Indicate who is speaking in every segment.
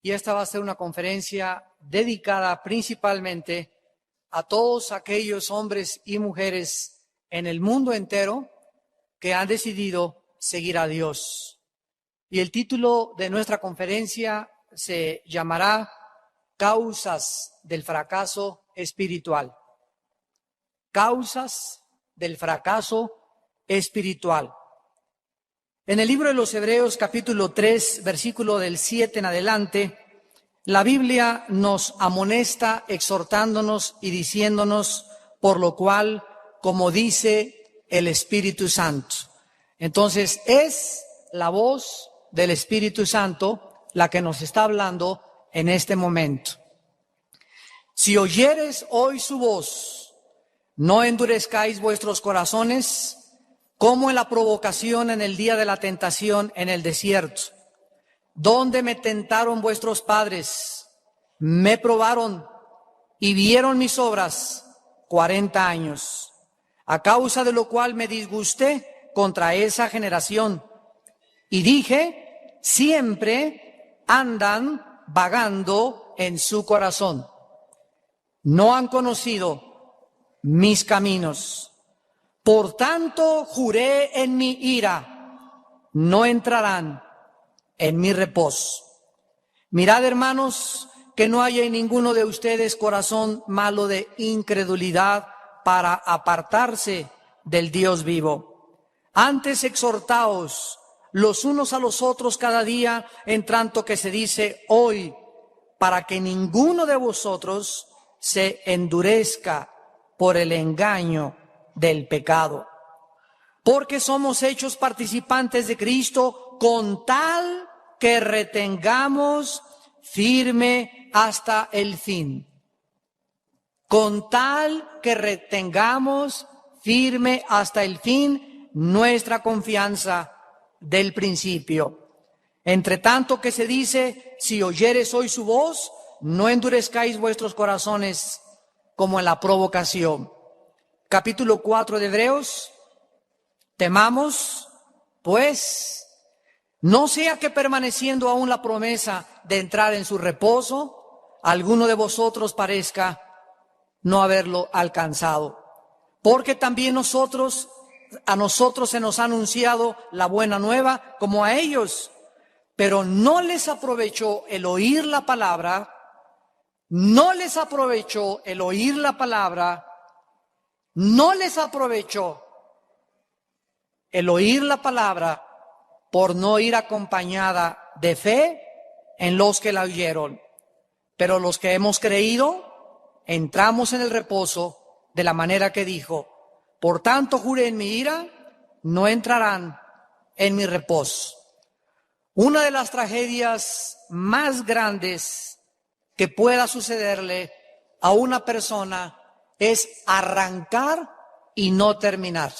Speaker 1: y esta va a ser una conferencia dedicada principalmente a todos aquellos hombres y mujeres en el mundo entero que han decidido seguir a Dios. Y el título de nuestra conferencia se llamará Causas del fracaso espiritual. Causas del fracaso espiritual. En el libro de los Hebreos, capítulo 3, versículo del 7 en adelante, la Biblia nos amonesta exhortándonos y diciéndonos, por lo cual, como dice el Espíritu Santo. Entonces, es la voz del Espíritu Santo la que nos está hablando en este momento. Si oyeres hoy su voz, no endurezcáis vuestros corazones, como en la provocación en el día de la tentación en el desierto, donde me tentaron vuestros padres, me probaron y vieron mis obras 40 años, a causa de lo cual me disgusté contra esa generación. Y dije, siempre andan vagando en su corazón. No han conocido mis caminos. Por tanto, juré en mi ira, no entrarán en mi reposo. Mirad, hermanos, que no haya en ninguno de ustedes corazón malo de incredulidad para apartarse del Dios vivo. Antes exhortaos los unos a los otros cada día, en tanto que se dice hoy, para que ninguno de vosotros se endurezca por el engaño del pecado. Porque somos hechos participantes de Cristo con tal que retengamos firme hasta el fin. Con tal que retengamos firme hasta el fin nuestra confianza del principio. Entre tanto que se dice, si oyeres hoy su voz, no endurezcáis vuestros corazones como en la provocación. Capítulo 4 de Hebreos, temamos, pues, no sea que permaneciendo aún la promesa de entrar en su reposo, alguno de vosotros parezca no haberlo alcanzado. Porque también a nosotros se nos ha anunciado la buena nueva como a ellos, pero no les aprovechó el oír la palabra, no les aprovechó el oír la palabra, no les aprovechó el oír la palabra por no ir acompañada de fe en los que la oyeron. Pero los que hemos creído, entramos en el reposo de la manera que dijo, por tanto juré en mi ira, no entrarán en mi reposo. Una de las tragedias más grandes que pueda sucederle a una persona es arrancar y no terminar.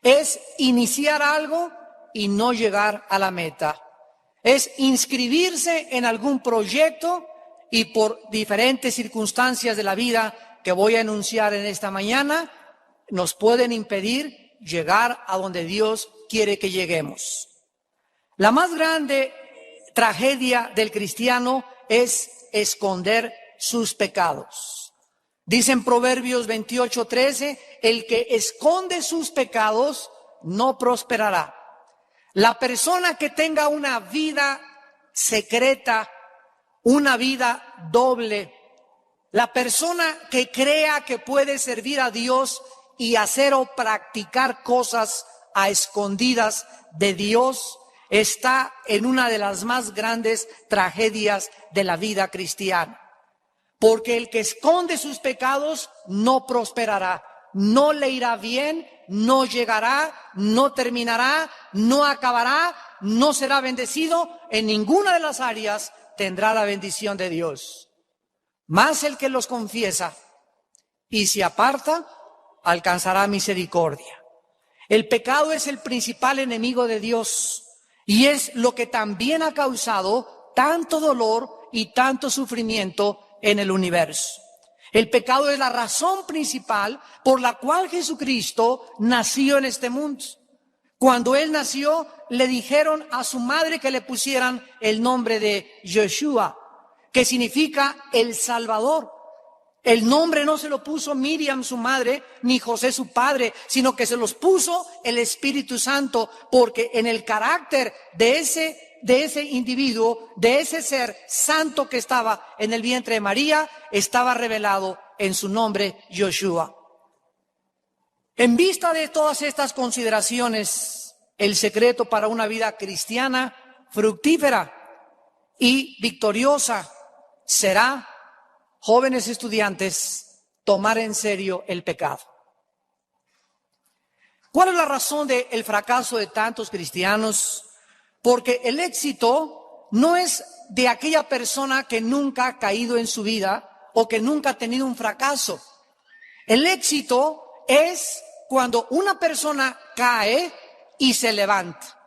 Speaker 1: Es iniciar algo y no llegar a la meta. Es inscribirse en algún proyecto y por diferentes circunstancias de la vida que voy a enunciar en esta mañana, nos pueden impedir llegar a donde Dios quiere que lleguemos. La más grande tragedia del cristiano es esconder sus pecados. Dice en Proverbios 28:13, el que esconde sus pecados no prosperará. La persona que tenga una vida secreta, una vida doble, la persona que crea que puede servir a Dios y hacer o practicar cosas a escondidas de Dios, está en una de las más grandes tragedias de la vida cristiana. Porque el que esconde sus pecados no prosperará, no le irá bien, no llegará, no terminará, no acabará, no será bendecido, en ninguna de las áreas tendrá la bendición de Dios. Mas el que los confiesa y se aparta, alcanzará misericordia. El pecado es el principal enemigo de Dios y es lo que también ha causado tanto dolor y tanto sufrimiento en el universo. El pecado es la razón principal por la cual Jesucristo nació en este mundo. Cuando él nació, le dijeron a su madre que le pusieran el nombre de Yeshua, que significa el Salvador. El nombre no se lo puso Miriam, su madre, ni José, su padre, sino que se los puso el Espíritu Santo, porque en el carácter de ese individuo, de ese ser santo que estaba en el vientre de María, estaba revelado en su nombre Yeshua. En vista de todas estas consideraciones, el secreto para una vida cristiana fructífera y victoriosa será, jóvenes estudiantes, tomar en serio el pecado. ¿Cuál es la razón del fracaso de tantos cristianos? Porque el éxito no es de aquella persona que nunca ha caído en su vida o que nunca ha tenido un fracaso. El éxito es cuando una persona cae y se levanta.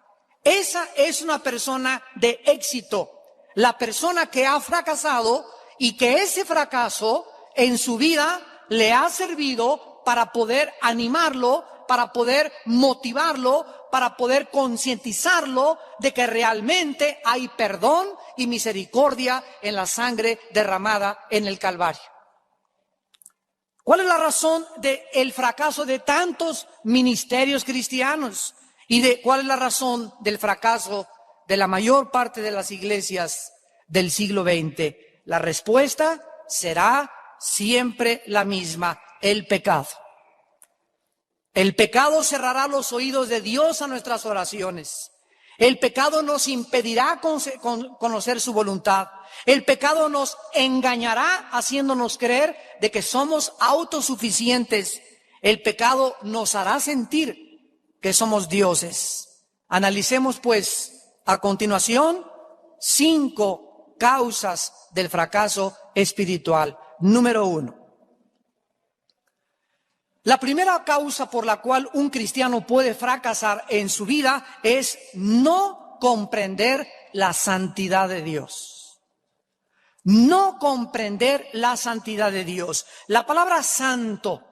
Speaker 1: Esa es una persona de éxito. La persona que ha fracasado y que ese fracaso en su vida le ha servido para poder animarlo, para poder motivarlo, para poder concientizarlo de que realmente hay perdón y misericordia en la sangre derramada en el Calvario. ¿Cuál es la razón del fracaso de tantos ministerios cristianos? ¿Y cuál es la razón del fracaso de la mayor parte de las iglesias del siglo XX? La respuesta será siempre la misma: el pecado. El pecado cerrará los oídos de Dios a nuestras oraciones. El pecado nos impedirá conocer su voluntad. El pecado nos engañará haciéndonos creer de que somos autosuficientes. El pecado nos hará sentir que somos dioses. Analicemos pues a continuación 5 causas del fracaso espiritual. Número 1. La primera causa por la cual un cristiano puede fracasar en su vida es no comprender la santidad de Dios. No comprender la santidad de Dios. La palabra santo,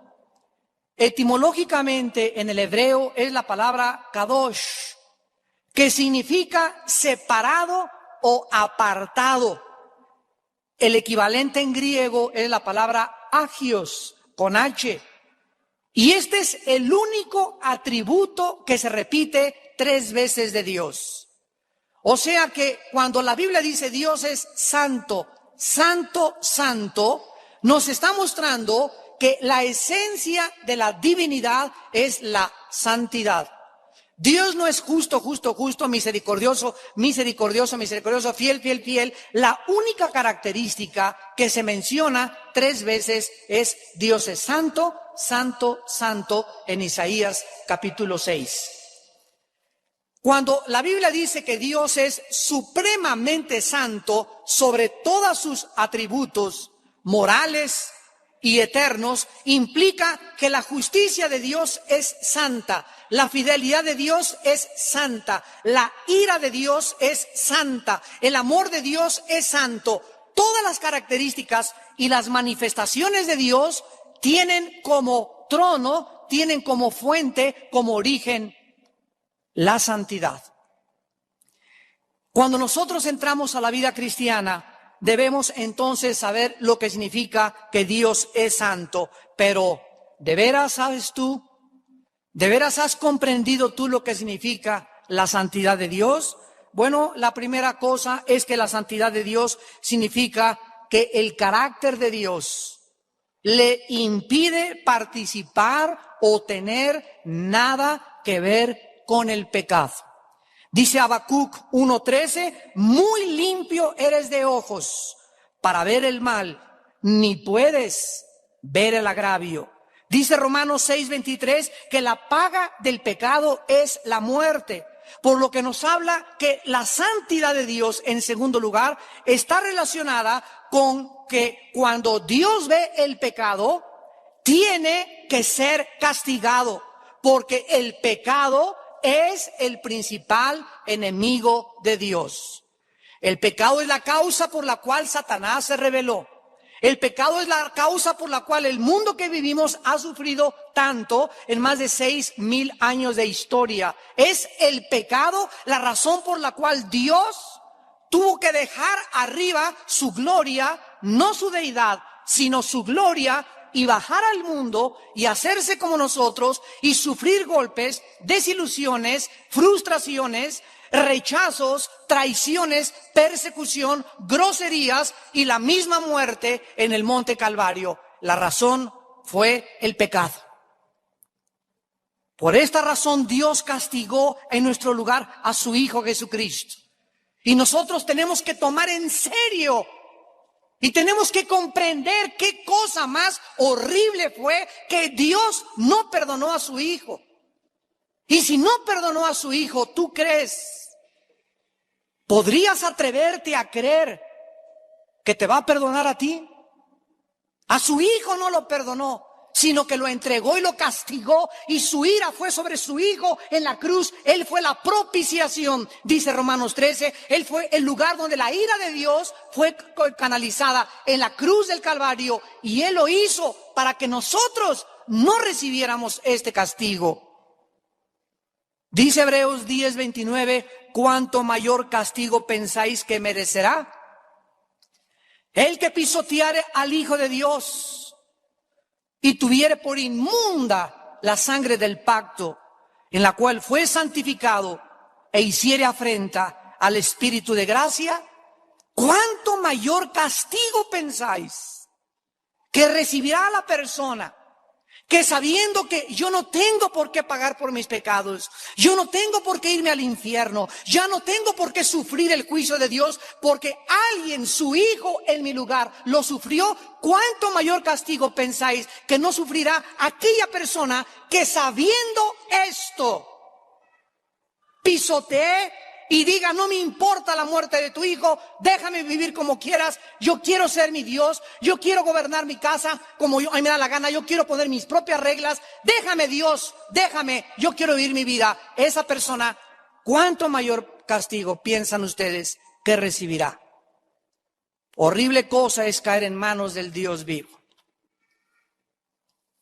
Speaker 1: etimológicamente en el hebreo, es la palabra kadosh, que significa separado o apartado. El equivalente en griego es la palabra agios, con H. Y este es el único atributo que se repite 3 veces de Dios. O sea que cuando la Biblia dice Dios es santo, santo, santo, nos está mostrando que la esencia de la divinidad es la santidad. Dios no es justo, justo, justo, misericordioso, misericordioso, misericordioso, fiel, fiel, fiel. La única característica que se menciona 3 veces es Dios es santo, santo, santo, en Isaías capítulo 6. Cuando la Biblia dice que Dios es supremamente santo sobre todos sus atributos morales y eternos, implica que la justicia de Dios es santa, la fidelidad de Dios es santa, la ira de Dios es santa, el amor de Dios es santo. Todas las características y las manifestaciones de Dios tienen como trono, tienen como fuente, como origen, la santidad. Cuando nosotros entramos a la vida cristiana, debemos entonces saber lo que significa que Dios es santo. Pero, ¿de veras sabes tú? ¿De veras has comprendido tú lo que significa la santidad de Dios? Bueno, la primera cosa es que la santidad de Dios significa que el carácter de Dios le impide participar o tener nada que ver con el pecado. Dice Habacuc 1:13, muy limpio eres de ojos para ver el mal, ni puedes ver el agravio. Dice Romanos 6:23 que la paga del pecado es la muerte, por lo que nos habla que la santidad de Dios, en segundo lugar, está relacionada con que cuando Dios ve el pecado, tiene que ser castigado, porque el pecado es el principal enemigo de Dios. El pecado es la causa por la cual Satanás se rebeló. El pecado es la causa por la cual el mundo que vivimos ha sufrido tanto en más de 6,000 años de historia. Es el pecado la razón por la cual Dios tuvo que dejar arriba su gloria, no su deidad, sino su gloria, y bajar al mundo y hacerse como nosotros y sufrir golpes, desilusiones, frustraciones, rechazos, traiciones, persecución, groserías y la misma muerte en el monte Calvario. La razón fue el pecado. Por esta razón Dios castigó en nuestro lugar a su Hijo Jesucristo. Y nosotros tenemos que tomar en serio y tenemos que comprender qué cosa más horrible fue que Dios no perdonó a su Hijo. Y si no perdonó a su Hijo, ¿tú crees? ¿Podrías atreverte a creer que te va a perdonar a ti? A su Hijo no lo perdonó, sino que lo entregó y lo castigó, y su ira fue sobre su Hijo en la cruz. Él fue la propiciación, dice Romanos 13. Él fue el lugar donde la ira de Dios fue canalizada en la cruz del Calvario, y Él lo hizo para que nosotros no recibiéramos este castigo. Dice Hebreos 10:29, ¿cuánto mayor castigo pensáis que merecerá el que pisoteare al Hijo de Dios y tuviere por inmunda la sangre del pacto, en la cual fue santificado, e hiciere afrenta al Espíritu de gracia? ¿Cuánto mayor castigo pensáis que recibirá la persona que, sabiendo que yo no tengo por qué pagar por mis pecados, yo no tengo por qué irme al infierno, ya no tengo por qué sufrir el juicio de Dios, porque alguien, su Hijo en mi lugar, lo sufrió? ¿Cuánto mayor castigo pensáis que no sufrirá aquella persona que, sabiendo esto, pisotee y diga: no me importa la muerte de tu Hijo, déjame vivir como quieras, yo quiero ser mi Dios, yo quiero gobernar mi casa como a mí me da la gana, yo quiero poner mis propias reglas, déjame Dios, déjame, yo quiero vivir mi vida? Esa persona, ¿cuánto mayor castigo piensan ustedes que recibirá? Horrible cosa es caer en manos del Dios vivo.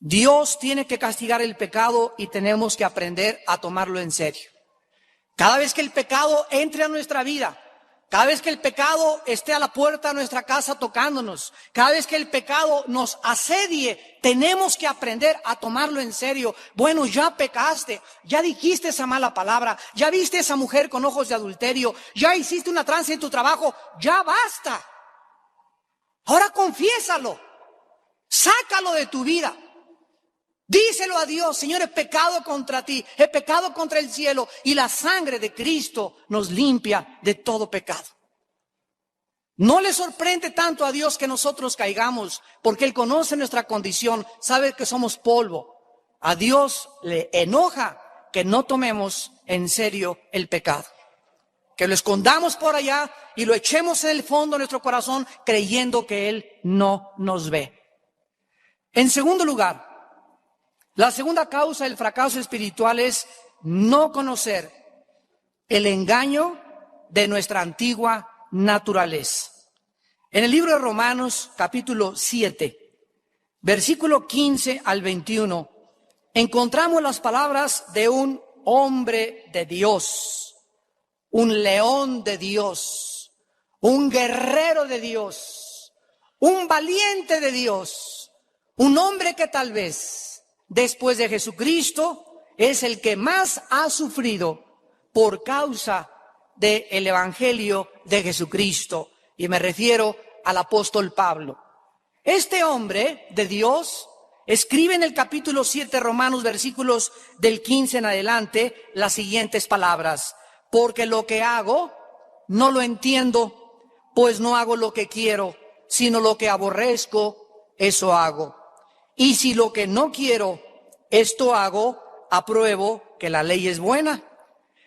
Speaker 1: Dios tiene que castigar el pecado y tenemos que aprender a tomarlo en serio. Cada vez que el pecado entre a nuestra vida, cada vez que el pecado esté a la puerta de nuestra casa tocándonos, cada vez que el pecado nos asedie, tenemos que aprender a tomarlo en serio. Bueno, ya pecaste, ya dijiste esa mala palabra, ya viste a esa mujer con ojos de adulterio, ya hiciste una tranza en tu trabajo, ya basta. Ahora confiésalo, sácalo de tu vida. Díselo a Dios: Señor, he pecado contra ti, he pecado contra el cielo, y la sangre de Cristo nos limpia de todo pecado. No le sorprende tanto a Dios que nosotros caigamos, porque Él conoce nuestra condición, sabe que somos polvo. A Dios le enoja que no tomemos en serio el pecado, que lo escondamos por allá y lo echemos en el fondo de nuestro corazón creyendo que Él no nos ve. En segundo lugar, la segunda causa del fracaso espiritual es no conocer el engaño de nuestra antigua naturaleza. En el libro de Romanos, capítulo 7, versículo 15 al 21, encontramos las palabras de un hombre de Dios, un león de Dios, un guerrero de Dios, un valiente de Dios, un hombre que tal vez después de Jesucristo es el que más ha sufrido por causa del Evangelio de Jesucristo. Y me refiero al apóstol Pablo. Este hombre de Dios escribe en el capítulo 7 Romanos, versículos del 15 en adelante, las siguientes palabras: porque lo que hago no lo entiendo, pues no hago lo que quiero, sino lo que aborrezco, eso hago. Y si lo que no quiero, esto hago, apruebo que la ley es buena.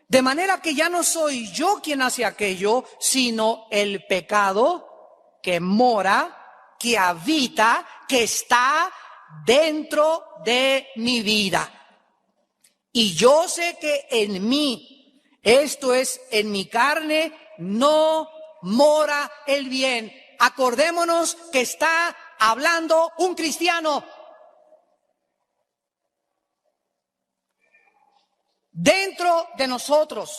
Speaker 1: De manera que ya no soy yo quien hace aquello, sino el pecado que mora, que habita, que está dentro de mi vida. Y yo sé que en mí, esto es, en mi carne, no mora el bien. Acordémonos que está hablando un cristiano. Dentro de nosotros,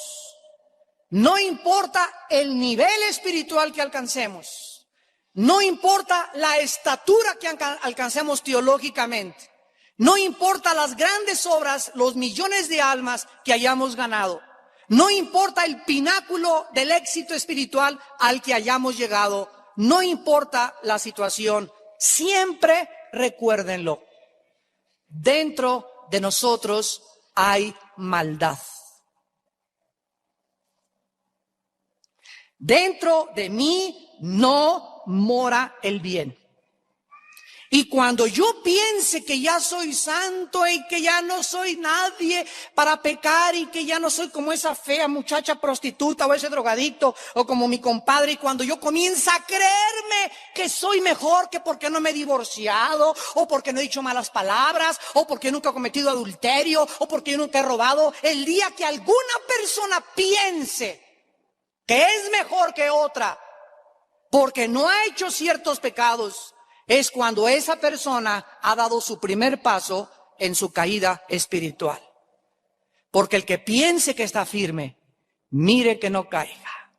Speaker 1: no importa el nivel espiritual que alcancemos, no importa la estatura que alcancemos teológicamente, no importa las grandes obras, los millones de almas que hayamos ganado, no importa el pináculo del éxito espiritual al que hayamos llegado, no importa la situación, siempre recuérdenlo, dentro de nosotros hay maldad. Dentro de mí no mora el bien. Y cuando yo piense que ya soy santo y que ya no soy nadie para pecar y que ya no soy como esa fea muchacha prostituta o ese drogadicto o como mi compadre, y cuando yo comienzo a creerme que soy mejor que porque no me he divorciado o porque no he dicho malas palabras o porque nunca he cometido adulterio o porque yo nunca he robado, el día que alguna persona piense que es mejor que otra porque no ha hecho ciertos pecados, es cuando esa persona ha dado su primer paso en su caída espiritual. Porque el que piense que está firme, mire que no caiga.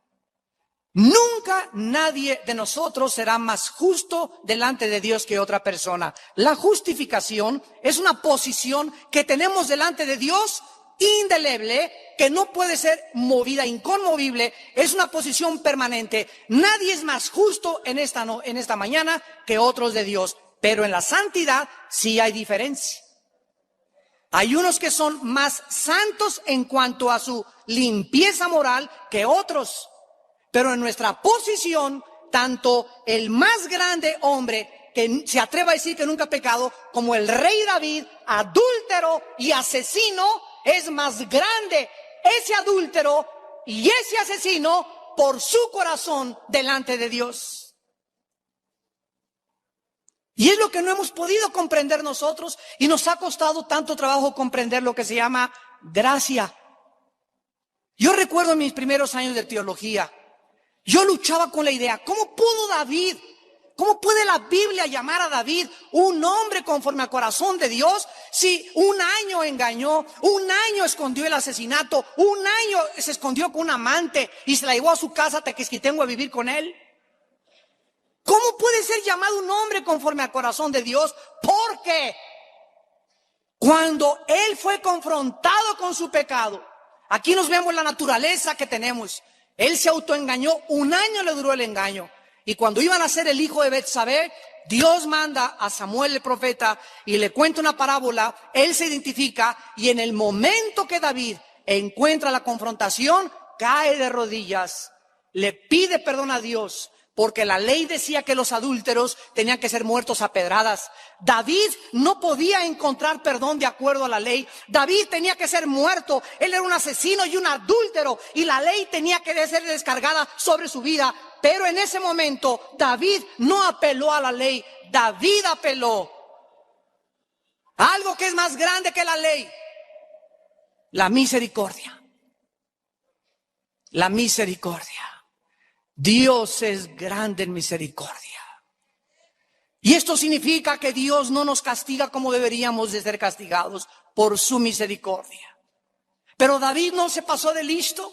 Speaker 1: Nunca nadie de nosotros será más justo delante de Dios que otra persona. La justificación es una posición que tenemos delante de Dios indeleble, que no puede ser movida, inconmovible, es una posición permanente. Nadie es más justo en esta mañana que otros de Dios, pero en la santidad sí hay diferencia. Hay unos que son más santos en cuanto a su limpieza moral que otros, pero en nuestra posición, tanto el más grande hombre que se atreva a decir que nunca ha pecado, como el rey David, adúltero y asesino, es más grande ese adúltero y ese asesino por su corazón delante de Dios. Y es lo que no hemos podido comprender nosotros y nos ha costado tanto trabajo comprender lo que se llama gracia. Yo recuerdo mis primeros años de teología, yo luchaba con la idea, ¿cómo pudo David? ¿Cómo puede la Biblia llamar a David un hombre conforme al corazón de Dios si un año engañó, un año escondió el asesinato, un año se escondió con un amante y se la llevó a su casa Tequesquitengo a vivir con él? ¿Cómo puede ser llamado un hombre conforme al corazón de Dios? Porque cuando él fue confrontado con su pecado, aquí nos vemos la naturaleza que tenemos. Él se autoengañó, un año le duró el engaño. Y cuando iban a ser el hijo de Betsabé, Dios manda a Samuel el profeta y le cuenta una parábola, él se identifica y en el momento que David encuentra la confrontación, cae de rodillas, le pide perdón a Dios, porque la ley decía que los adúlteros tenían que ser muertos a pedradas. David no podía encontrar perdón de acuerdo a la ley. David tenía que ser muerto. Él era un asesino y un adúltero y la ley tenía que ser descargada sobre su vida. Pero en ese momento David no apeló a la ley. David apeló a algo que es más grande que la ley: la misericordia. La misericordia. Dios es grande en misericordia. Y esto significa que Dios no nos castiga como deberíamos de ser castigados por su misericordia. Pero David no se pasó de listo.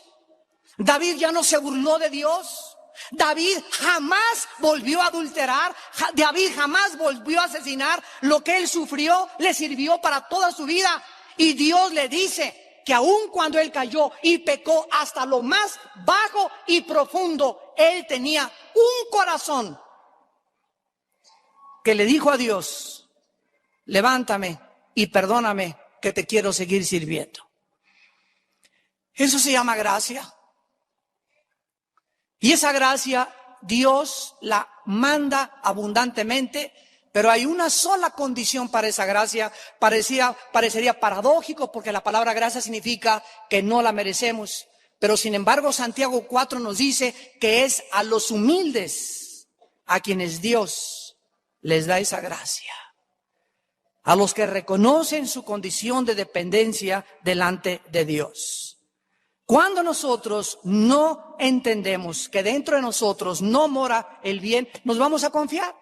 Speaker 1: David ya no se burló de Dios. David jamás volvió a adulterar. David jamás volvió a asesinar. Lo que él sufrió le sirvió para toda su vida. Y Dios le dice que aun cuando él cayó y pecó hasta lo más bajo y profundo, él tenía un corazón que le dijo a Dios: levántame y perdóname, que te quiero seguir sirviendo. Eso se llama gracia. Y esa gracia Dios la manda abundantemente. Pero hay una sola condición para esa gracia. Parecería paradójico, porque la palabra gracia significa que no la merecemos. Pero sin embargo, Santiago 4 nos dice que es a los humildes a quienes Dios les da esa gracia. A los que reconocen su condición de dependencia delante de Dios. Cuando nosotros no entendemos que dentro de nosotros no mora el bien, nos vamos a confiar.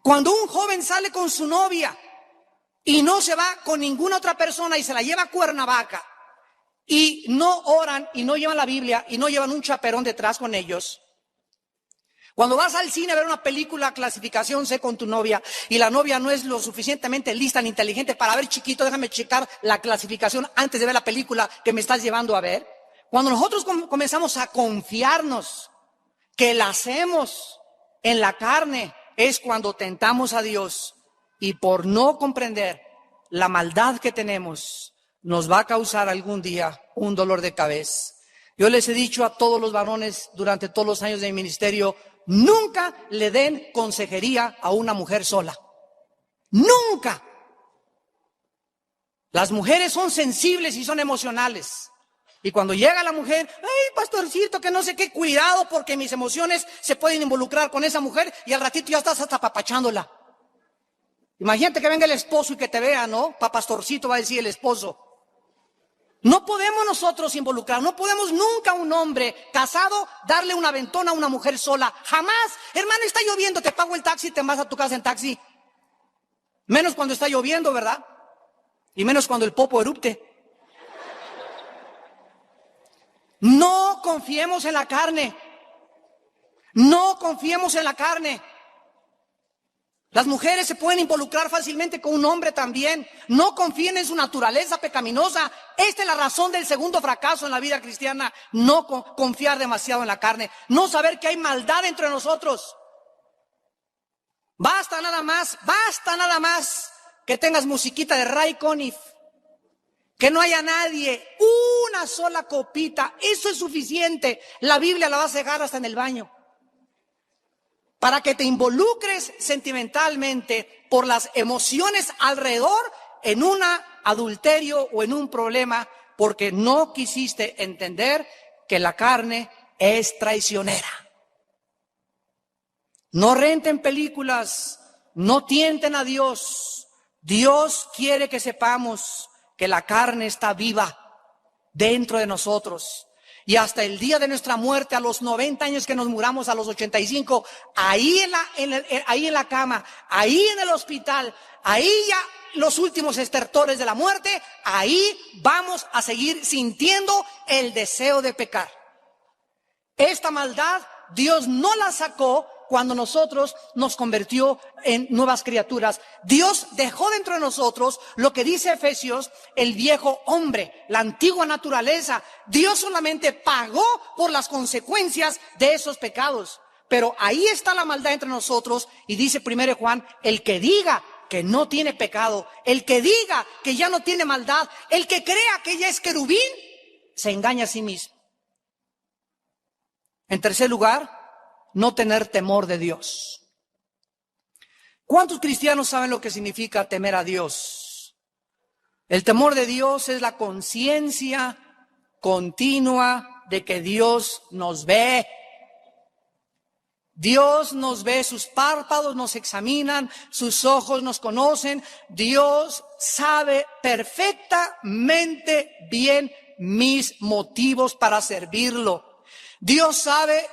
Speaker 1: Cuando un joven sale con su novia y no se va con ninguna otra persona y se la lleva a Cuernavaca y no oran y no llevan la Biblia y no llevan un chaperón detrás con ellos. Cuando vas al cine a ver una película clasificación C con tu novia y la novia no es lo suficientemente lista ni inteligente para ver, chiquito, déjame checar la clasificación antes de ver la película que me estás llevando a ver. Cuando nosotros comenzamos a confiarnos que la hacemos en la carne, es cuando tentamos a Dios y por no comprender la maldad que tenemos, nos va a causar algún día un dolor de cabeza. Yo les he dicho a todos los varones durante todos los años de mi ministerio, nunca le den consejería a una mujer sola. Nunca. Las mujeres son sensibles y son emocionales. Y cuando llega la mujer, ay, pastorcito, que no sé qué, cuidado porque mis emociones se pueden involucrar con esa mujer y al ratito ya estás hasta apapachándola. Imagínate que venga el esposo y que te vea, ¿no? Pastorcito, va a decir el esposo. No podemos nosotros involucrar, no podemos nunca un hombre casado darle un aventón a una mujer sola. Jamás. Hermano, está lloviendo, te pago el taxi y te vas a tu casa en taxi. Menos cuando está lloviendo, ¿verdad? Y menos cuando el popo erupte. No confiemos en la carne. No confiemos en la carne. Las mujeres se pueden involucrar fácilmente con un hombre también. No confíen en su naturaleza pecaminosa. Esta es la razón del segundo fracaso en la vida cristiana. No confiar demasiado en la carne. No saber que hay maldad entre nosotros. Basta nada más que tengas musiquita de Ray Conniff. Que no haya nadie, una sola copita, eso es suficiente. La Biblia la vas a dejar hasta en el baño. Para que te involucres sentimentalmente por las emociones alrededor en un adulterio o en un problema, porque no quisiste entender que la carne es traicionera. No renten películas, no tienten a Dios. Dios quiere que sepamos que la carne está viva dentro de nosotros. Y hasta el día de nuestra muerte, a los 90 años que nos muramos, a los 85, ahí en la cama, ahí en el hospital, ahí ya los últimos estertores de la muerte, ahí vamos a seguir sintiendo el deseo de pecar. Esta maldad Dios no la sacó cuando nosotros nos convirtió en nuevas criaturas. Dios dejó dentro de nosotros lo que dice Efesios, el viejo hombre, la antigua naturaleza. Dios solamente pagó por las consecuencias de esos pecados. Pero ahí está la maldad entre nosotros y dice 1 Juan, el que diga que no tiene pecado, el que diga que ya no tiene maldad, el que crea que ya es querubín, se engaña a sí mismo. En tercer lugar, no tener temor de Dios. ¿Cuántos cristianos saben lo que significa temer a Dios? El temor de Dios es la conciencia continua de que Dios nos ve. Dios nos ve, sus párpados nos examinan, sus ojos nos conocen. Dios sabe perfectamente bien mis motivos para servirlo. Dios sabe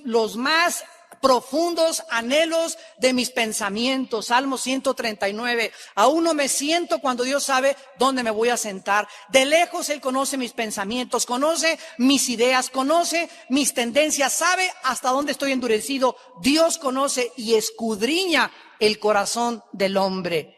Speaker 1: los más profundos anhelos de mis pensamientos. Salmo 139. Aún no me siento cuando Dios sabe dónde me voy a sentar. De lejos Él conoce mis pensamientos, conoce mis ideas, conoce mis tendencias, sabe hasta dónde estoy endurecido. Dios conoce y escudriña el corazón del hombre.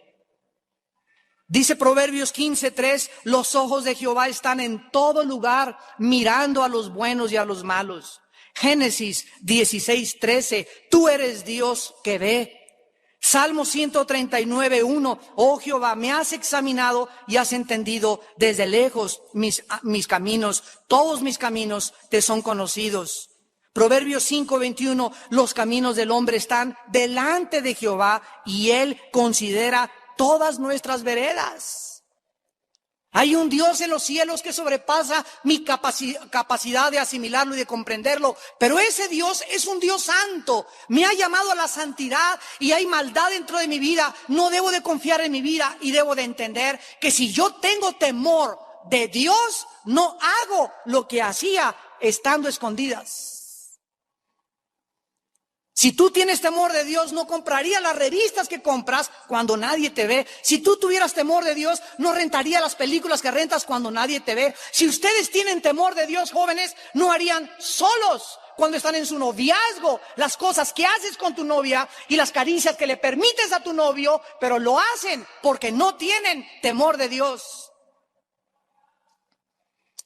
Speaker 1: Dice Proverbios 15:3, los ojos de Jehová están en todo lugar, mirando a los buenos y a los malos. Génesis 16:13, tú eres Dios que ve. Salmo 139:1, oh Jehová, me has examinado y has entendido desde lejos mis caminos. Todos mis caminos te son conocidos. Proverbios 5:21, los caminos del hombre están delante de Jehová y Él considera todas nuestras veredas. Hay un Dios en los cielos que sobrepasa mi capacidad de asimilarlo y de comprenderlo, pero ese Dios es un Dios santo, me ha llamado a la santidad y hay maldad dentro de mi vida. No debo de confiar en mi vida y debo de entender que si yo tengo temor de Dios, no hago lo que hacía estando escondidas. Si tú tienes temor de Dios, no comprarías las revistas que compras cuando nadie te ve. Si tú tuvieras temor de Dios, no rentarías las películas que rentas cuando nadie te ve. Si ustedes tienen temor de Dios, jóvenes, no harían solos cuando están en su noviazgo las cosas que haces con tu novia y las caricias que le permites a tu novio, pero lo hacen porque no tienen temor de Dios.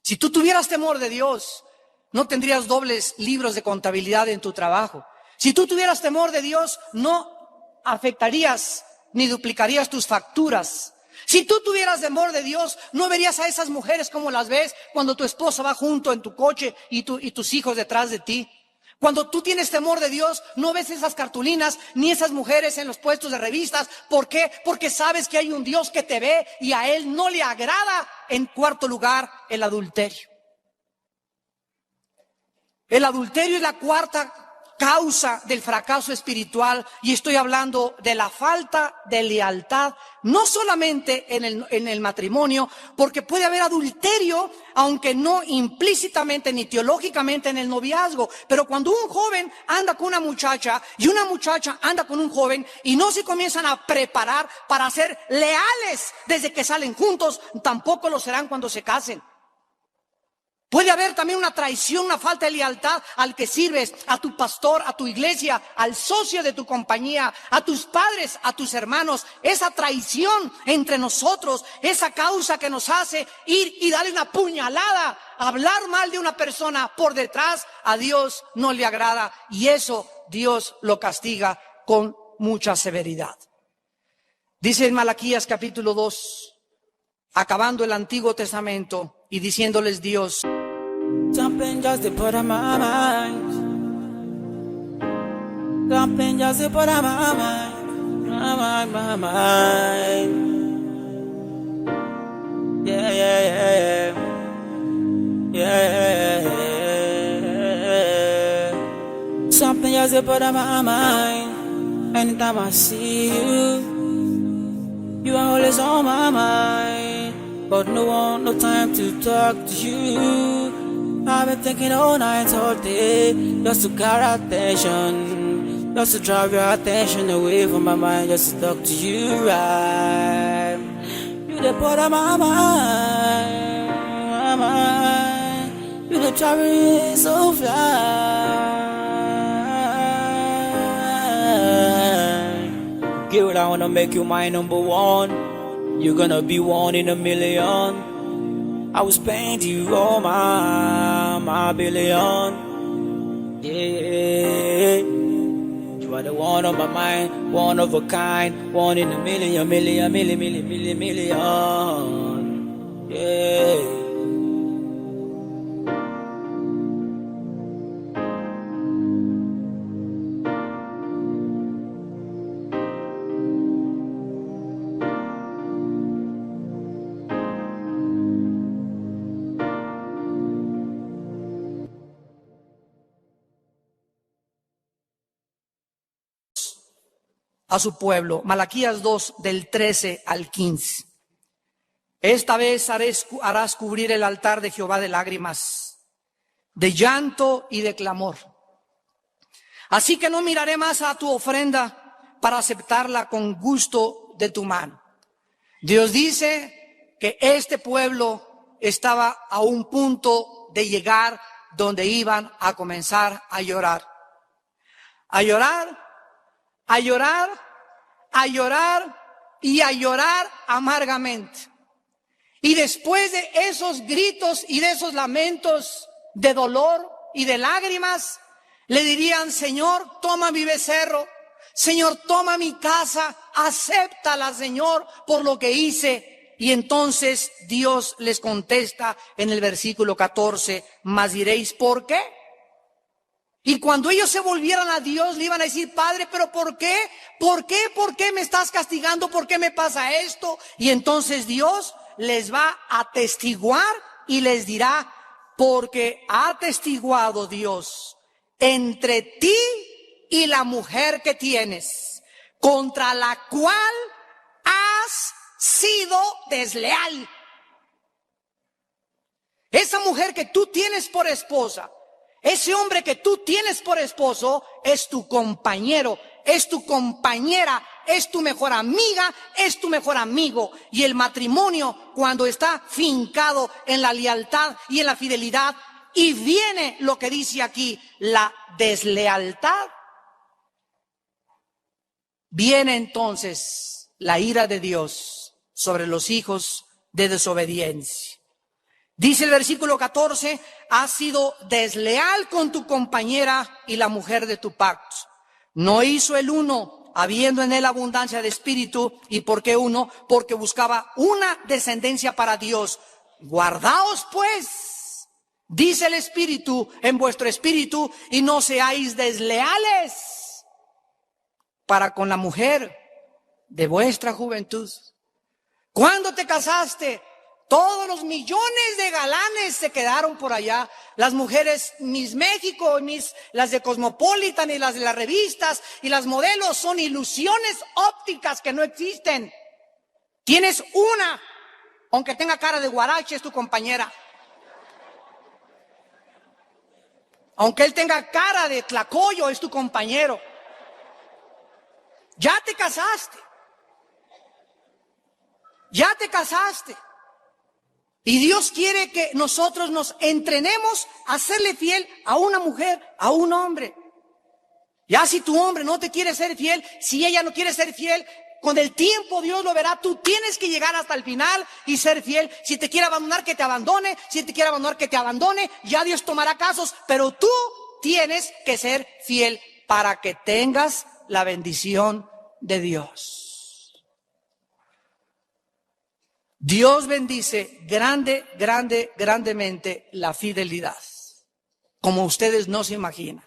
Speaker 1: Si tú tuvieras temor de Dios, no tendrías dobles libros de contabilidad en tu trabajo. Si tú tuvieras temor de Dios, no afectarías ni duplicarías tus facturas. Si tú tuvieras temor de Dios, no verías a esas mujeres como las ves cuando tu esposa va junto en tu coche y tus hijos detrás de ti. Cuando tú tienes temor de Dios, no ves esas cartulinas ni esas mujeres en los puestos de revistas. ¿Por qué? Porque sabes que hay un Dios que te ve y a Él no le agrada, en cuarto lugar, el adulterio. El adulterio es la cuarta causa del fracaso espiritual, y estoy hablando de la falta de lealtad, no solamente en el matrimonio, porque puede haber adulterio, aunque no implícitamente ni teológicamente en el noviazgo, pero cuando un joven anda con una muchacha y una muchacha anda con un joven y no se comienzan a preparar para ser leales desde que salen juntos, tampoco lo serán cuando se casen. Puede haber también una traición, una falta de lealtad al que sirves, a tu pastor, a tu iglesia, al socio de tu compañía, a tus padres, a tus hermanos. Esa traición entre nosotros, esa causa que nos hace ir y darle una puñalada, hablar mal de una persona por detrás, a Dios no le agrada, y eso Dios lo castiga con mucha severidad. Dice en Malaquías capítulo 2, acabando el Antiguo Testamento y diciéndoles Dios:
Speaker 2: Something just to put on my mind. Something just to put on my mind. My mind. Yeah, yeah, yeah, yeah. Yeah. Something just to put on my mind. Anytime I see you, you are always on my mind. But no time to talk to you. I've been thinking all night, all day, just to get attention, just to drive your attention away from my mind, just to talk to you right. You the part of my mind. You the traveling so fly. Girl, I wanna make you my number one. You're gonna be one in a million. I was paying you all my billion. Yeah, you are the one on my mind, one of a kind, one in a million. Yeah.
Speaker 1: a su pueblo. Malaquías 2, del 13 al 15. Esta vez harás cubrir el altar de Jehová de lágrimas, de llanto y de clamor. Así que no miraré más a tu ofrenda para aceptarla con gusto de tu mano. Dios dice que este pueblo estaba a un punto de llegar donde iban a comenzar a llorar. A llorar, a llorar, a llorar y a llorar amargamente. Y después de esos gritos y de esos lamentos de dolor y de lágrimas, le dirían: Señor, toma mi becerro, Señor, toma mi casa, acéptala, Señor, por lo que hice. Y entonces Dios les contesta en el versículo 14, mas diréis, ¿por qué? Y cuando ellos se volvieran a Dios, le iban a decir: Padre, ¿pero por qué? ¿Por qué? ¿Por qué me estás castigando? ¿Por qué me pasa esto? Y entonces Dios les va a atestiguar y les dirá: porque ha atestiguado Dios entre ti y la mujer que tienes, contra la cual has sido desleal. Esa mujer que tú tienes por esposa, Ese hombre que tú tienes por esposo es tu compañero, es tu compañera, es tu mejor amiga, es tu mejor amigo. Y el matrimonio, cuando está fincado en la lealtad y en la fidelidad, y viene lo que dice aquí, la deslealtad, viene entonces la ira de Dios sobre los hijos de desobediencia. Dice el versículo 14, has sido desleal con tu compañera y la mujer de tu pacto. No hizo el uno, habiendo en él abundancia de espíritu. ¿Y por qué uno? Porque buscaba una descendencia para Dios. Guardaos pues, dice el Espíritu, en vuestro espíritu, y no seáis desleales para con la mujer de vuestra juventud. ¿Cuándo te casaste? Todos los millones de galanes se quedaron por allá. Las mujeres Miss México, las de Cosmopolitan y las de las revistas y las modelos son ilusiones ópticas que no existen. Tienes una, aunque tenga cara de guarache, es tu compañera. Aunque él tenga cara de tlacoyo, es tu compañero. Ya te casaste. Ya te casaste. Y Dios quiere que nosotros nos entrenemos a serle fiel a una mujer, a un hombre. Ya si tu hombre no te quiere ser fiel, si ella no quiere ser fiel, con el tiempo Dios lo verá. Tú tienes que llegar hasta el final y ser fiel. Si te quiere abandonar, que te abandone. Si te quiere abandonar, que te abandone. Ya Dios tomará casos, pero tú tienes que ser fiel para que tengas la bendición de Dios. Dios bendice grandemente la fidelidad, como ustedes no se imaginan.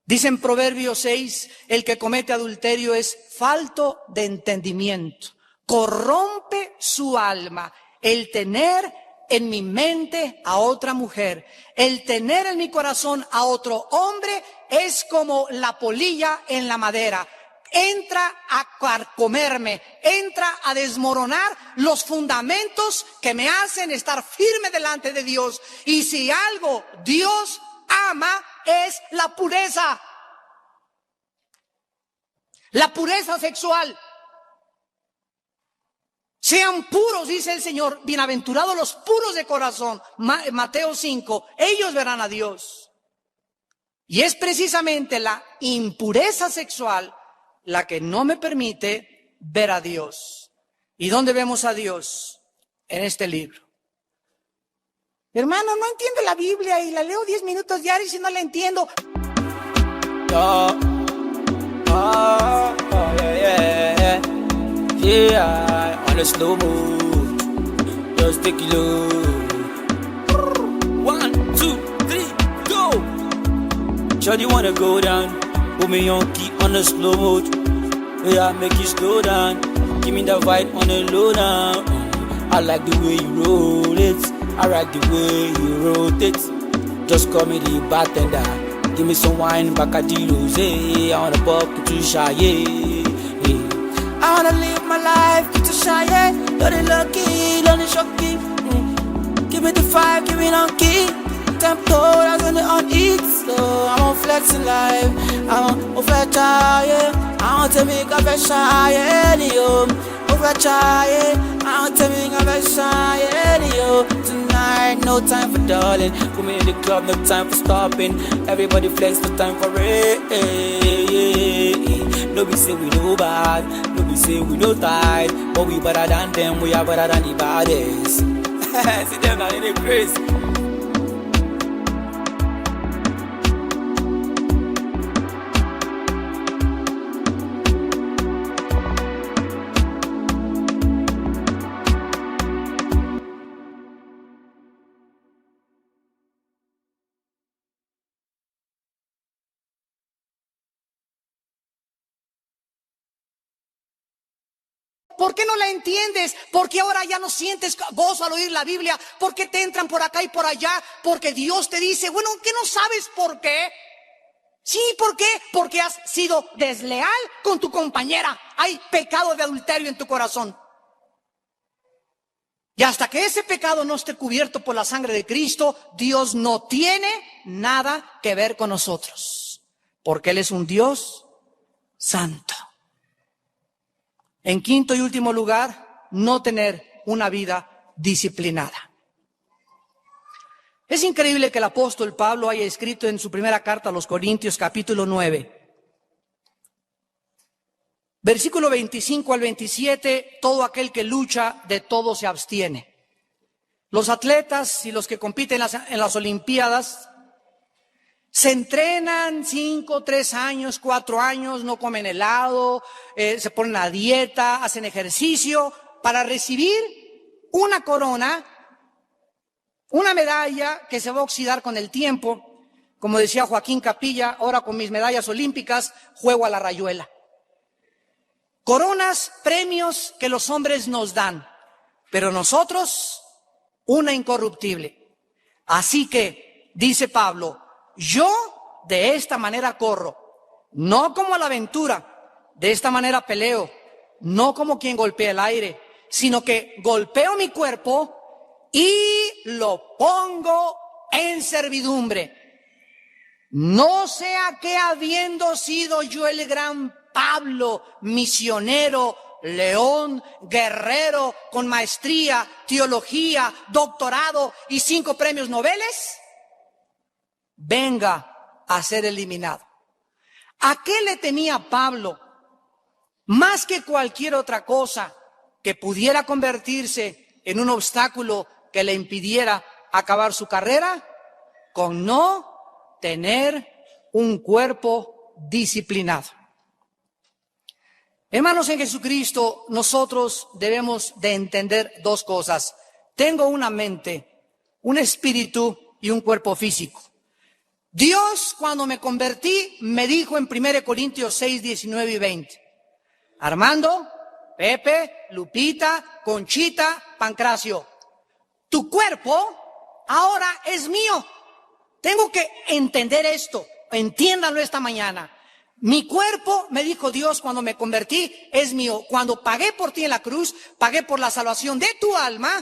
Speaker 1: Dice en Proverbios 6, el que comete adulterio es falto de entendimiento, corrompe su alma el tener en mi mente a otra mujer, el tener en mi corazón a otro hombre es como la polilla en la madera. Entra a carcomerme, entra a desmoronar los fundamentos que me hacen estar firme delante de Dios. Y si algo Dios ama es la pureza sexual. Sean puros, dice el Señor, bienaventurados los puros de corazón. Mateo 5, ellos verán a Dios. Y es precisamente la impureza sexual la que no me permite ver a Dios. ¿Y dónde vemos a Dios? En este libro. Hermano, no entiendo la Biblia y la leo 10 minutos diarios y no la entiendo.
Speaker 2: Yeah, on a slow move, just take it low. 1, 2, 3, go. Shawty wanna go down. Put me on key on the slow mode. Yeah, make you slow down. Give me the vibe on the low down. I like the way you roll it. I like the way you rotate. Just call me the bartender. Give me some wine, Bacardi Rosé. I wanna pop to shy. I wanna live my life to shy. Don't it lucky, don't it shocky. Give me the fire, give me on key. Tempo, that's when on it. So I'm on flexing life. I'm on flat tire. I want to make a fresh shy. Over try. I want to make a fresh shy. Tonight, no time for darling. Put me in the club, no time for stopping. Everybody flex, no time for it. No be say we no bad, no be say we no tight. But we better than them, we are better than the baddest. See them now in the craze.
Speaker 1: ¿Por qué no la entiendes? ¿Por qué ahora ya no sientes gozo al oír la Biblia? ¿Por qué te entran por acá y por allá? Porque Dios te dice, bueno, ¿qué no sabes por qué? Sí, ¿por qué? Porque has sido desleal con tu compañera. Hay pecado de adulterio en tu corazón. Y hasta que ese pecado no esté cubierto por la sangre de Cristo, Dios no tiene nada que ver con nosotros, porque Él es un Dios santo. En quinto y último lugar, no tener una vida disciplinada. Es increíble que el apóstol Pablo haya escrito en su primera carta a los Corintios, capítulo 9, versículo 25 al 27, todo aquel que lucha, de todo se abstiene. Los atletas y los que compiten en las Olimpiadas se entrenan 5, 3 años, 4 años, no comen helado, se ponen a dieta, hacen ejercicio para recibir una corona, una medalla que se va a oxidar con el tiempo. Como decía Joaquín Capilla, ahora con mis medallas olímpicas juego a la rayuela. Coronas, premios que los hombres nos dan, pero nosotros una incorruptible. Así que, dice Pablo, yo de esta manera corro, no como a la aventura, de esta manera peleo, no como quien golpea el aire, sino que golpeo mi cuerpo y lo pongo en servidumbre. No sea que habiendo sido yo el gran Pablo, misionero, león, guerrero, con maestría, teología, doctorado y 5 premios Nobel, venga a ser eliminado. ¿A qué le temía Pablo? Más que cualquier otra cosa que pudiera convertirse en un obstáculo que le impidiera acabar su carrera, con no tener un cuerpo disciplinado. Hermanos en Jesucristo, nosotros debemos de entender 2 cosas. Tengo una mente, un espíritu y un cuerpo físico. Dios, cuando me convertí, me dijo en 1 Corintios 6, 19 y 20. Armando, Pepe, Lupita, Conchita, Pancracio, tu cuerpo ahora es mío. Tengo que entender esto, entiéndanlo esta mañana. Mi cuerpo, me dijo Dios cuando me convertí, es mío. Cuando pagué por ti en la cruz, pagué por la salvación de tu alma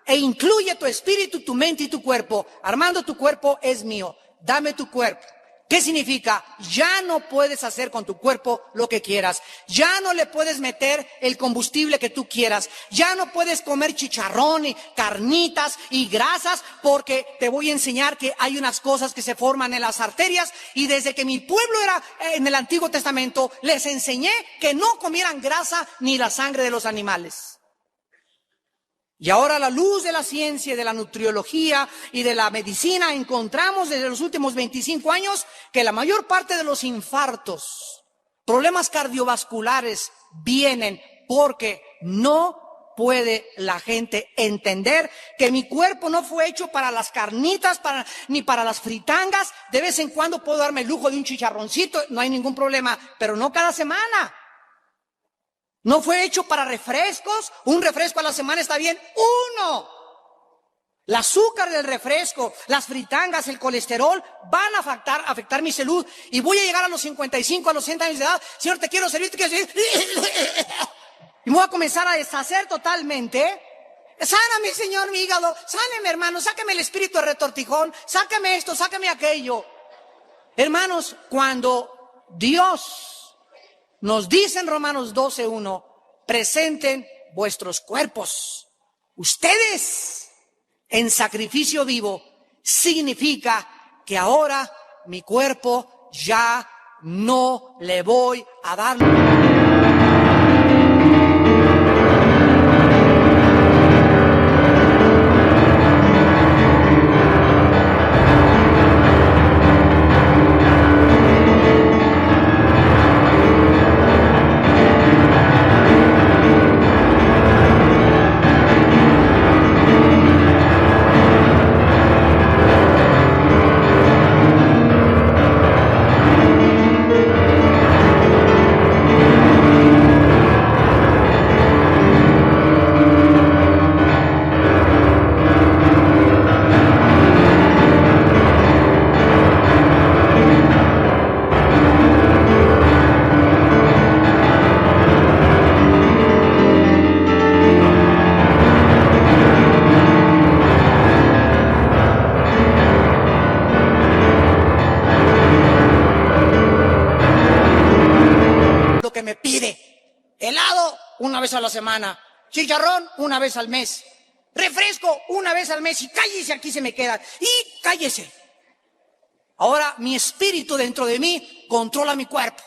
Speaker 1: e incluye tu espíritu, tu mente y tu cuerpo. Armando, tu cuerpo es mío. Dame tu cuerpo. ¿Qué significa? Ya no puedes hacer con tu cuerpo lo que quieras. Ya no le puedes meter el combustible que tú quieras. Ya no puedes comer chicharrón y carnitas y grasas, porque te voy a enseñar que hay unas cosas que se forman en las arterias, y desde que mi pueblo era en el Antiguo Testamento, les enseñé que no comieran grasa ni la sangre de los animales. Y ahora, a la luz de la ciencia, de la nutriología y de la medicina, encontramos desde los últimos 25 años que la mayor parte de los infartos, problemas cardiovasculares, vienen porque no puede la gente entender que mi cuerpo no fue hecho para las carnitas, ni para las fritangas. De vez en cuando puedo darme el lujo de un chicharroncito, no hay ningún problema, pero no cada semana. No fue hecho para refrescos. Un refresco a la semana está bien, 1. El azúcar del refresco, las fritangas, el colesterol van a afectar mi salud. Y voy a llegar a los 55, a los 60 años de edad. Señor, te quiero servir, te quiero servir. Y me voy a comenzar a deshacer totalmente. Sáname, Señor, mi hígado. Sáname, hermano. Sácame el espíritu de retortijón. Sácame esto, sácame aquello. Hermanos, cuando Dios nos dice en Romanos 12:1, presenten vuestros cuerpos, ustedes, en sacrificio vivo, significa que ahora mi cuerpo ya no le voy a dar. que me pide. Helado, una vez a la semana. Chicharrón, una vez al mes. Refresco, una vez al mes. Y cállese, aquí se me queda. Y cállese. Ahora mi espíritu dentro de mí controla mi cuerpo.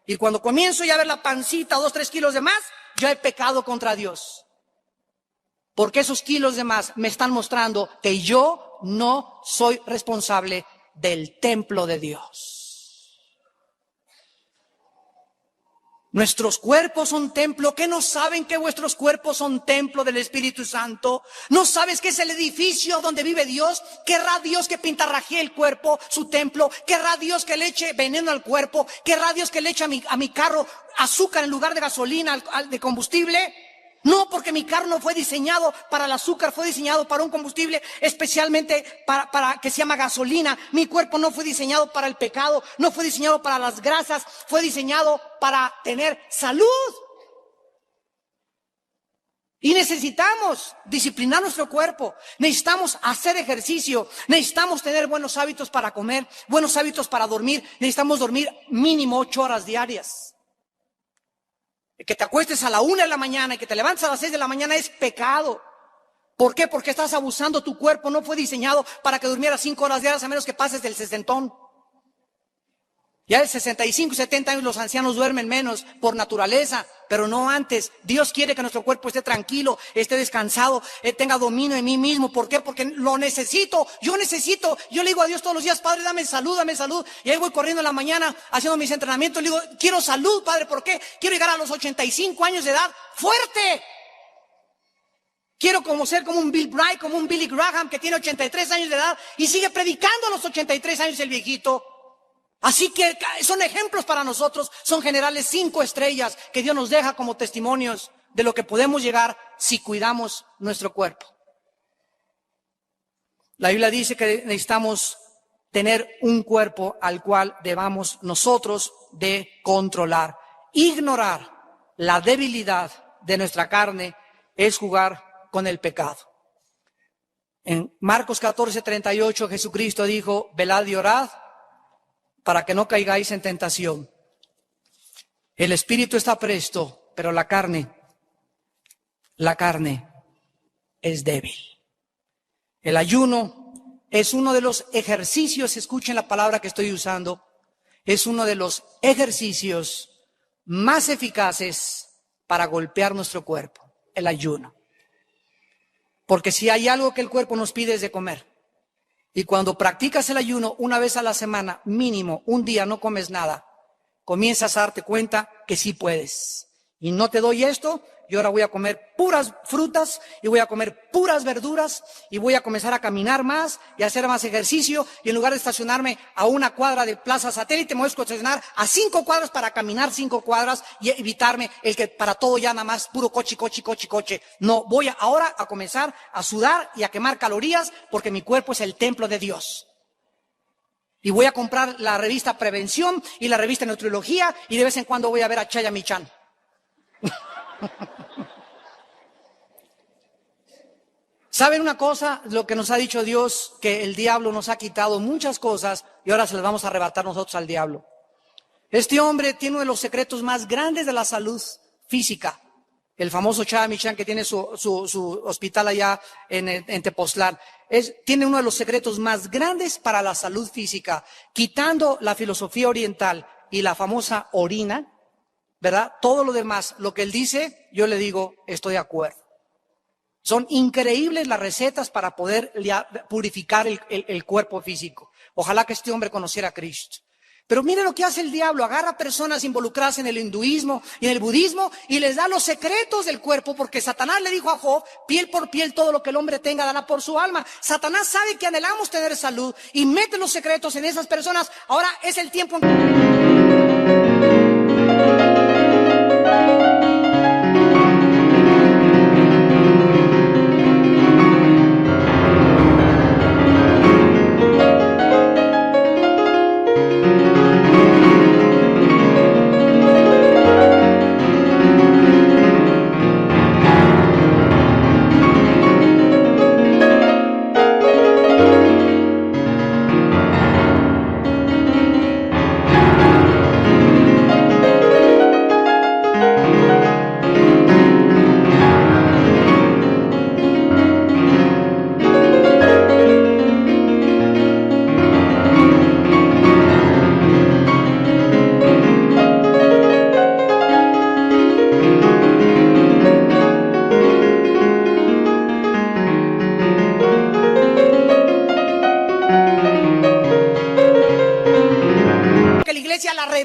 Speaker 1: Y cuando comienzo ya a ver la pancita, 2, 3 kilos de más, yo he pecado contra Dios. Porque esos kilos de más me están mostrando que yo no soy responsable del templo de Dios. Nuestros cuerpos son templo. ¿Qué no saben que vuestros cuerpos son templo del Espíritu Santo? ¿No sabes que es el edificio donde vive Dios? ¿Querrá Dios que pintarrajee el cuerpo, su templo? ¿Querrá Dios que le eche veneno al cuerpo? ¿Querrá Dios que le eche a mi carro azúcar en lugar de gasolina, de combustible? No, porque mi carro no fue diseñado para el azúcar, fue diseñado para un combustible especialmente para que se llama gasolina. Mi cuerpo no fue diseñado para el pecado, no fue diseñado para las grasas, fue diseñado para tener salud. Y necesitamos disciplinar nuestro cuerpo, necesitamos hacer ejercicio, necesitamos tener buenos hábitos para comer, buenos hábitos para dormir, necesitamos dormir mínimo 8 horas diarias. Que te acuestes a la 1 de la mañana y que te levantes a las 6 de la mañana es pecado. ¿Por qué? Porque estás abusando. Tu cuerpo no fue diseñado para que durmieras 5 horas diarias a menos que pases del 60. Ya de 65 y 70 años los ancianos duermen menos por naturaleza, pero no antes. Dios quiere que nuestro cuerpo esté tranquilo, esté descansado, tenga dominio en mí mismo. ¿Por qué? Porque lo necesito, yo necesito. Yo le digo a Dios todos los días, Padre, dame salud, dame salud. Y ahí voy corriendo en la mañana haciendo mis entrenamientos. Le digo, quiero salud, Padre, ¿por qué? Quiero llegar a los 85 años de edad fuerte. Quiero ser como un Bill Bright, como un Billy Graham que tiene 83 años de edad y sigue predicando a los 83 años el viejito. Así que son ejemplos para nosotros, son generales 5 estrellas que Dios nos deja como testimonios de lo que podemos llegar si cuidamos nuestro cuerpo. La Biblia dice que necesitamos tener un cuerpo al cual debamos nosotros de controlar. Ignorar la debilidad de nuestra carne es jugar con el pecado. En Marcos 14:38 Jesucristo dijo, velad y orad para que no caigáis en tentación. El espíritu está presto, pero la carne es débil. El ayuno es uno de los ejercicios, escuchen la palabra que estoy usando, es uno de los ejercicios más eficaces para golpear nuestro cuerpo, el ayuno. Porque si hay algo que el cuerpo nos pide es de comer. Y cuando practicas el ayuno una vez a la semana, mínimo, un día no comes nada, comienzas a darte cuenta que sí puedes. Y no te doy esto, yo ahora voy a comer puras frutas y voy a comer puras verduras y voy a comenzar a caminar más y a hacer más ejercicio. Y en lugar de estacionarme a 1 cuadra de Plaza Satélite, me voy a estacionar a 5 cuadras para caminar 5 cuadras y evitarme el que para todo ya nada más puro coche. No, voy ahora a comenzar a sudar y a quemar calorías porque mi cuerpo es el templo de Dios. Y voy a comprar la revista Prevención y la revista Nutriología y de vez en cuando voy a ver a Chaya Michan. ¿Saben una cosa? Lo que nos ha dicho Dios, que el diablo nos ha quitado muchas cosas y ahora se las vamos a arrebatar nosotros al diablo. Este hombre tiene uno de los secretos más grandes de la salud física. El famoso Chaya Michan que tiene su hospital allá en Tepoztlán. Tiene uno de los secretos más grandes para la salud física, quitando la filosofía oriental y la famosa orina, ¿verdad? Todo lo demás, lo que él dice, yo le digo, estoy de acuerdo. Son increíbles las recetas para poder purificar el cuerpo físico. Ojalá que este hombre conociera a Cristo. Pero mire lo que hace el diablo, agarra personas involucradas en el hinduismo y en el budismo y les da los secretos del cuerpo, porque Satanás le dijo a Job, piel por piel todo lo que el hombre tenga dará por su alma. Satanás sabe que anhelamos tener salud y mete los secretos en esas personas. Ahora es el tiempo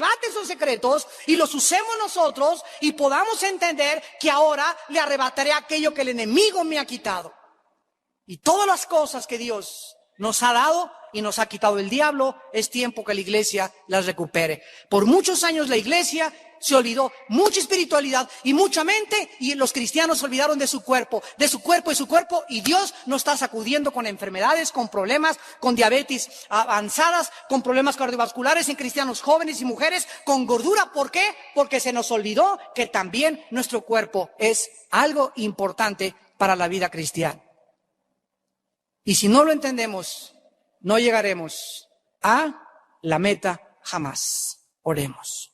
Speaker 1: arrebate esos secretos y los usemos nosotros y podamos entender que ahora le arrebataré aquello que el enemigo me ha quitado. Y todas las cosas que Dios nos ha dado y nos ha quitado el diablo, es tiempo que la iglesia las recupere. Por muchos años la iglesia se olvidó mucha espiritualidad y mucha mente, y los cristianos se olvidaron de su cuerpo, y Dios nos está sacudiendo con enfermedades, con problemas, con diabetes avanzadas, con problemas cardiovasculares en cristianos jóvenes y mujeres, con gordura. ¿Por qué? Porque se nos olvidó que también nuestro cuerpo es algo importante para la vida cristiana. Y si no lo entendemos, no llegaremos a la meta jamás. Oremos.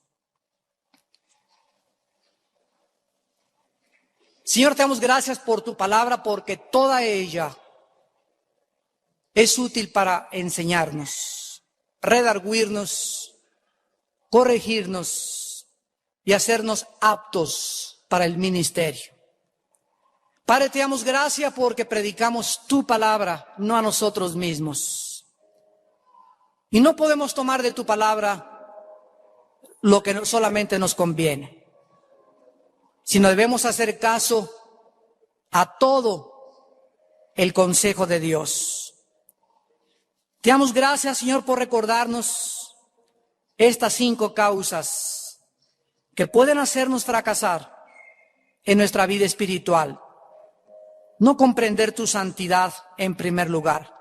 Speaker 1: Señor, te damos gracias por tu palabra, porque toda ella es útil para enseñarnos, redarguirnos, corregirnos y hacernos aptos para el ministerio. Padre, te damos gracias porque predicamos tu palabra, no a nosotros mismos. Y no podemos tomar de tu palabra lo que solamente nos conviene, sino debemos hacer caso a todo el consejo de Dios. Te damos gracias, Señor, por recordarnos estas 5 causas que pueden hacernos fracasar en nuestra vida espiritual. No comprender tu santidad en primer lugar.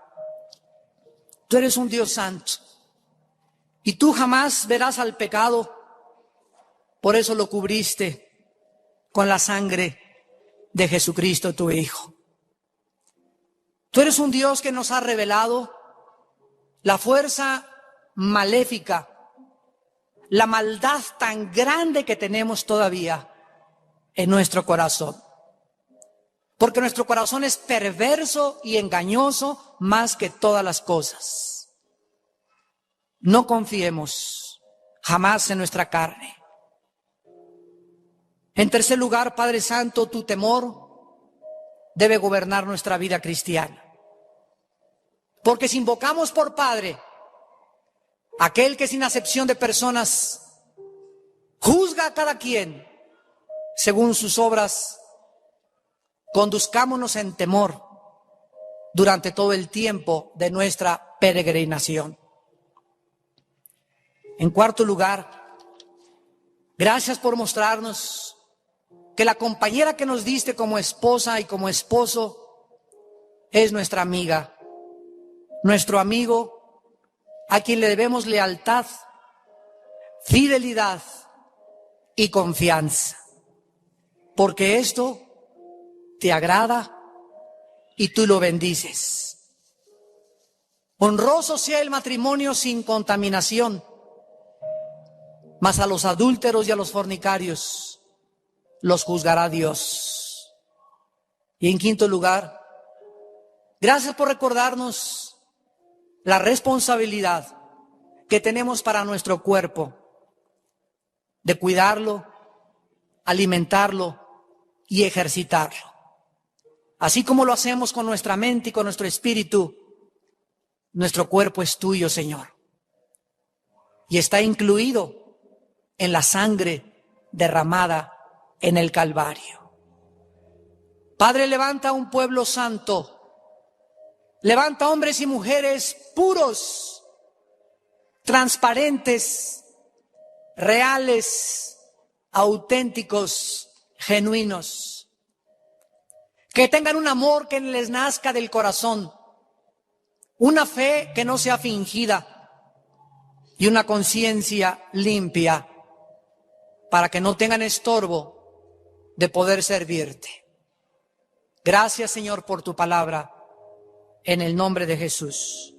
Speaker 1: Tú eres un Dios santo y tú jamás verás al pecado, por eso lo cubriste con la sangre de Jesucristo, tu Hijo. Tú eres un Dios que nos ha revelado la fuerza maléfica, la maldad tan grande que tenemos todavía en nuestro corazón. Porque nuestro corazón es perverso y engañoso más que todas las cosas. No confiemos jamás en nuestra carne. En tercer lugar, Padre Santo, tu temor debe gobernar nuestra vida cristiana. Porque si invocamos por Padre aquel que sin acepción de personas juzga a cada quien según sus obras, conduzcámonos en temor durante todo el tiempo de nuestra peregrinación. En cuarto lugar, gracias por mostrarnos que la compañera que nos diste como esposa y como esposo es nuestra amiga, nuestro amigo, a quien le debemos lealtad, fidelidad y confianza, porque esto te agrada y tú lo bendices. Honroso sea el matrimonio sin contaminación, mas a los adúlteros y a los fornicarios los juzgará Dios. Y en quinto lugar, gracias por recordarnos la responsabilidad que tenemos para nuestro cuerpo, de cuidarlo, alimentarlo y ejercitarlo. Así como lo hacemos con nuestra mente y con nuestro espíritu, nuestro cuerpo es tuyo, Señor, y está incluido en la sangre derramada en el Calvario. Padre, levanta un pueblo santo, levanta hombres y mujeres puros, transparentes, reales, auténticos, genuinos, que tengan un amor que les nazca del corazón, una fe que no sea fingida y una conciencia limpia para que no tengan estorbo de poder servirte. Gracias, Señor, por tu palabra, en el nombre de Jesús.